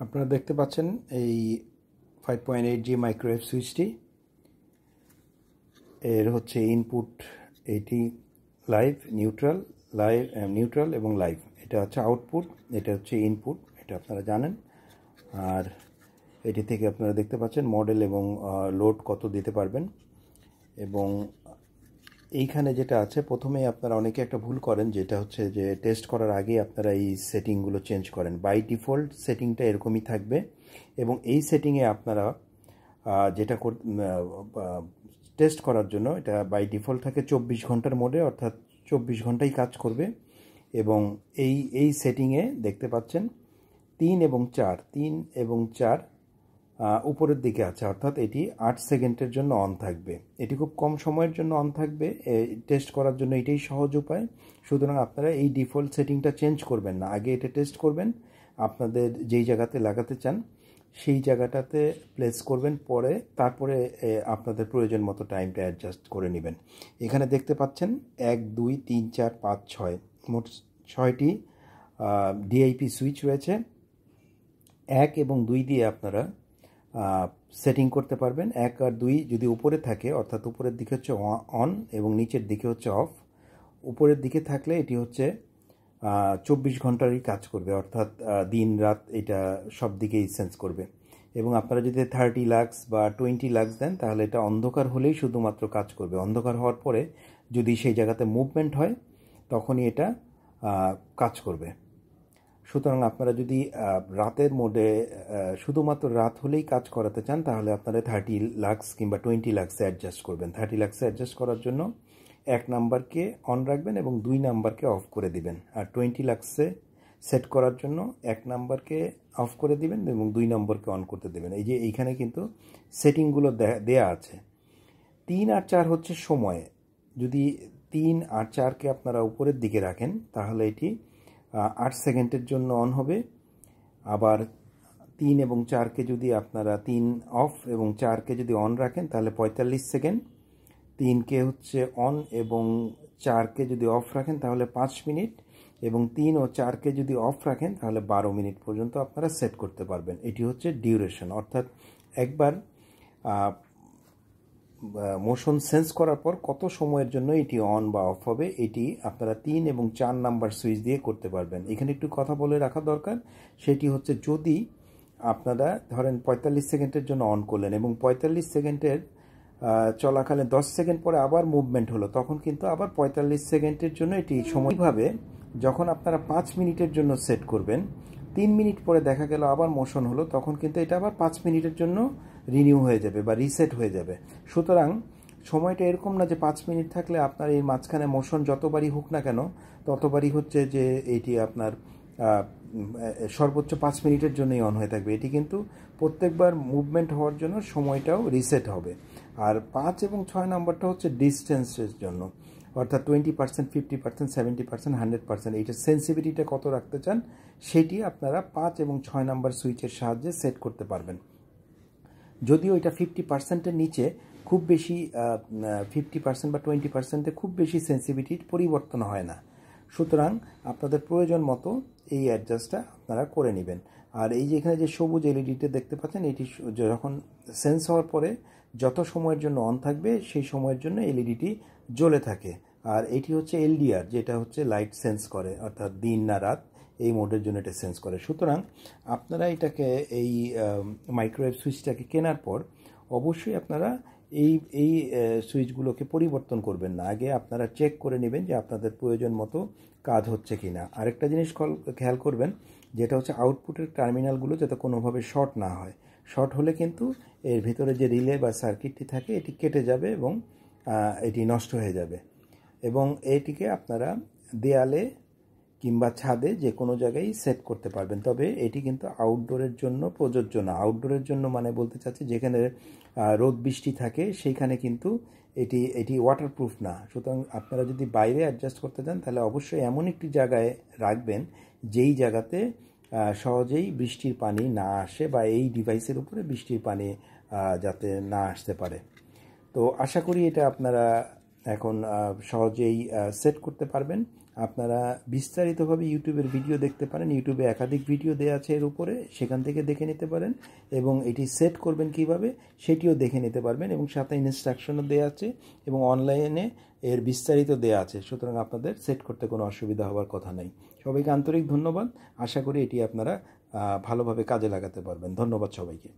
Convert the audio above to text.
আপনারা দেখতে পাচ্ছেন এই 5.8G মাইক্রোওয়েভ সুইচটি এর হচ্ছে ইনপুট এটি লাইভ নিউট্রাল এবং লাইভ। এটা হচ্ছে আউটপুট, এটা হচ্ছে ইনপুট, এটা আপনারা জানেন। আর এটি থেকে আপনারা দেখতে পাচ্ছেন মডেল এবং লোড কত দিতে পারবেন। এবং এইখানে যেটা আছে, প্রথমেই আপনারা অনেকে একটা ভুল করেন, যেটা হচ্ছে যে টেস্ট করার আগে আপনারা এই সেটিংগুলো চেঞ্জ করেন। বাই ডিফল্ট সেটিংটা এরকমই থাকবে এবং এই সেটিংয়ে আপনারা যেটা টেস্ট করার জন্য এটা বাই ডিফল্ট থাকে 24 ঘন্টার মোডে, অর্থাৎ 24 ঘন্টাই কাজ করবে। এবং এই সেটিংয়ে দেখতে পাচ্ছেন 3 এবং 4 উপরের দিকে আছে, অর্থাৎ এটি 8 সেকেন্ডের জন্য অন থাকবে। এটি খুব কম সময়ের জন্য অন থাকবে। টেস্ট করার জন্য এটাই সহজ উপায়। সুতরাং আপনারা এই ডিফল্ট সেটিংটা চেঞ্জ করবেন না, আগে এটা টেস্ট করবেন। আপনাদের যেই জায়গাতে লাগাতে চান সেই জায়গাটাতে প্লেস করবেন, তারপরে আপনাদের প্রয়োজন মতো টাইমটা অ্যাডজাস্ট করে নেবেন। এখানে দেখতে পাচ্ছেন 1 2 3 4 5 6 মোট 6টি ডিআইপি সুইচ রয়েছে। 1 এবং 2 দিয়ে আপনারা সেটিং করতে পারবেন। 1 আর 2 যদি উপরে থাকে, অর্থাৎ উপরের দিকে হচ্ছে অন এবং নিচের দিকে হচ্ছে অফ। উপরের দিকে থাকলে এটি হচ্ছে 24 ঘন্টারই কাজ করবে, অর্থাৎ দিন রাত এটা সব দিকেই সেন্স করবে। এবং আপনারা যদি 30 লাক্স বা 20 লাক্স দেন, তাহলে এটা অন্ধকার হলেই শুধুমাত্র কাজ করবে। অন্ধকার হওয়ার পরে যদি সেই জায়গাতে মুভমেন্ট হয়, তখনই এটা কাজ করবে। সুতরাং আপনারা যদি রাতের মোডে শুধুমাত্র রাত হলেই কাজ করাতে চান, তাহলে আপনারা 30 লাক্স কিংবা 20 লাক্সে অ্যাডজাস্ট করবেন। 30 লাক্সে অ্যাডজাস্ট করার জন্য 1 নাম্বারকে অন রাখবেন এবং 2 নাম্বারকে অফ করে দিবেন। আর 20 লাক্সে সেট করার জন্য 1 নাম্বারকে অফ করে দিবেন এবং 2 নম্বরকে অন করতে দেবেন। এই যে এইখানে কিন্তু সেটিংগুলো দেয়া আছে। 3 আর 4 হচ্ছে সময়। যদি 3 আর 4কে আপনারা উপরের দিকে রাখেন, তাহলে এটি 8 সেকেন্ডের জন্য অন হবে। আবার 3 এবং 4কে যদি আপনারা 3 অফ এবং 4কে যদি অন রাখেন, তাহলে 45 সেকেন্ড। 3কে হচ্ছে অন এবং 4কে যদি অফ রাখেন, তাহলে 5 মিনিট। এবং 3 ও 4কে যদি অফ রাখেন, তাহলে 12 মিনিট পর্যন্ত আপনারা সেট করতে পারবেন। এটি হচ্ছে ডিউরেশন, অর্থাৎ একবার মোশন সেন্স করার পর কত সময়ের জন্য এটি অন বা অফ হবে, এটি আপনারা 3 এবং 4 নাম্বার সুইচ দিয়ে করতে পারবেন। এখানে একটু কথা বলে রাখা দরকার, সেটি হচ্ছে যদি আপনারা ধরেন 45 সেকেন্ডের জন্য অন করলেন এবং 45 সেকেন্ডের চলাকালীন 10 সেকেন্ড পরে আবার মুভমেন্ট হলো, তখন কিন্তু আবার 45 সেকেন্ডের জন্য এটি সময়ভাবে যখন আপনারা 5 মিনিটের জন্য সেট করবেন, 3 মিনিট পরে দেখা গেল আবার মোশন হলো, তখন কিন্তু এটা আবার 5 মিনিটের জন্য রিনিউ হয়ে যাবে বা রিসেট হয়ে যাবে। সুতরাং সময়টা এরকম না যে 5 মিনিট থাকলে আপনার এই মাঝখানে মোশন যতবারই হোক না কেন, ততবারই হচ্ছে যে এটি আপনার সর্বোচ্চ 5 মিনিটের জন্যই অন হয়ে থাকবে। এটি কিন্তু প্রত্যেকবার মুভমেন্ট হওয়ার জন্য সময়টাও রিসেট হবে। আর 5 এবং 6 নাম্বারটা হচ্ছে ডিস্টেন্সের জন্য, অর্থাৎ 20%, 50%, 70%, 100%। এইটা সেন্সিটিভিটিটা কত রাখতে চান, সেটি আপনারা 5 এবং 6 নাম্বার সুইচের সাহায্যে সেট করতে পারবেন। যদিও এটা 50%-এর নিচে খুব বেশি 50% বা 20%-এ খুব বেশি সেন্সিটিভিটির পরিবর্তন হয় না। সুতরাং আপনাদের প্রয়োজন মতো এই অ্যাডজাস্টটা আপনারা করে নেবেন। আর এই যে এখানে যে সবুজ এলইডিটা দেখতে পাচ্ছেন, এটি যখন সেন্স হওয়ার পরে যত সময়ের জন্য অন থাকবে, সেই সময়ের জন্য এলইডিটি জ্বলে থাকে। আর এটি হচ্ছে এলডিআর, যেটা হচ্ছে লাইট সেন্স করে, অর্থাৎ দিন না রাত এই মোডের জন্য এটা সেন্স করে। সুতরাং আপনারা এটাকে এই মাইক্রোওয়েভ সুইচটাকে কেনার পর অবশ্যই আপনারা এই সুইচগুলোকে পরিবর্তন করবেন না, আগে আপনারা চেক করে নেবেন যে আপনাদের প্রয়োজন মতো কাজ হচ্ছে কিনা। আরেকটা জিনিস খেয়াল করবেন, যেটা হচ্ছে আউটপুটের টার্মিনালগুলো যাতে কোনোভাবে শর্ট না হয়। শর্ট হলে কিন্তু এর ভিতরে যে রিলে বা সার্কিটটি থাকে, এটি কেটে যাবে এবং এটি নষ্ট হয়ে যাবে। এবং এটিকে আপনারা দেয়ালে কিংবা ছাদে যে কোনো জায়গায় সেট করতে পারবেন। তবে এটি কিন্তু আউটডোরের জন্য প্রযোজ্য না। আউটডোরের জন্য মানে বলতে চাচ্ছি, যেখানে রোদ বৃষ্টি থাকে সেইখানে কিন্তু এটি ওয়াটারপ্রুফ না। সুতরাং আপনারা যদি বাইরে অ্যাডজাস্ট করতে চান, তাহলে অবশ্যই এমন একটি জায়গায় রাখবেন যেই জায়গাতে সহজেই বৃষ্টির পানি না আসে, বা এই ডিভাইসের উপরে বৃষ্টির পানি যাতে না আসতে পারে। তো আশা করি এটা আপনারা এখন সহজেই সেট করতে পারবেন। আপনারা বিস্তারিতভাবে ইউটিউবের ভিডিও দেখতে পারেন। ইউটিউবে একাধিক ভিডিও দেওয়া আছে এর উপরে, সেখান থেকে দেখে নিতে পারেন এবং এটি সেট করবেন কিভাবে সেটিও দেখে নিতে পারবেন এবং সাথে ইনস্ট্রাকশনও দেওয়া আছে এবং অনলাইনে এর বিস্তারিত দেওয়া আছে। সুতরাং আপনাদের সেট করতে কোনো অসুবিধা হওয়ার কথা নেই। সবাইকে আন্তরিক ধন্যবাদ। আশা করি এটি আপনারা ভালোভাবে কাজে লাগাতে পারবেন। ধন্যবাদ সবাইকে।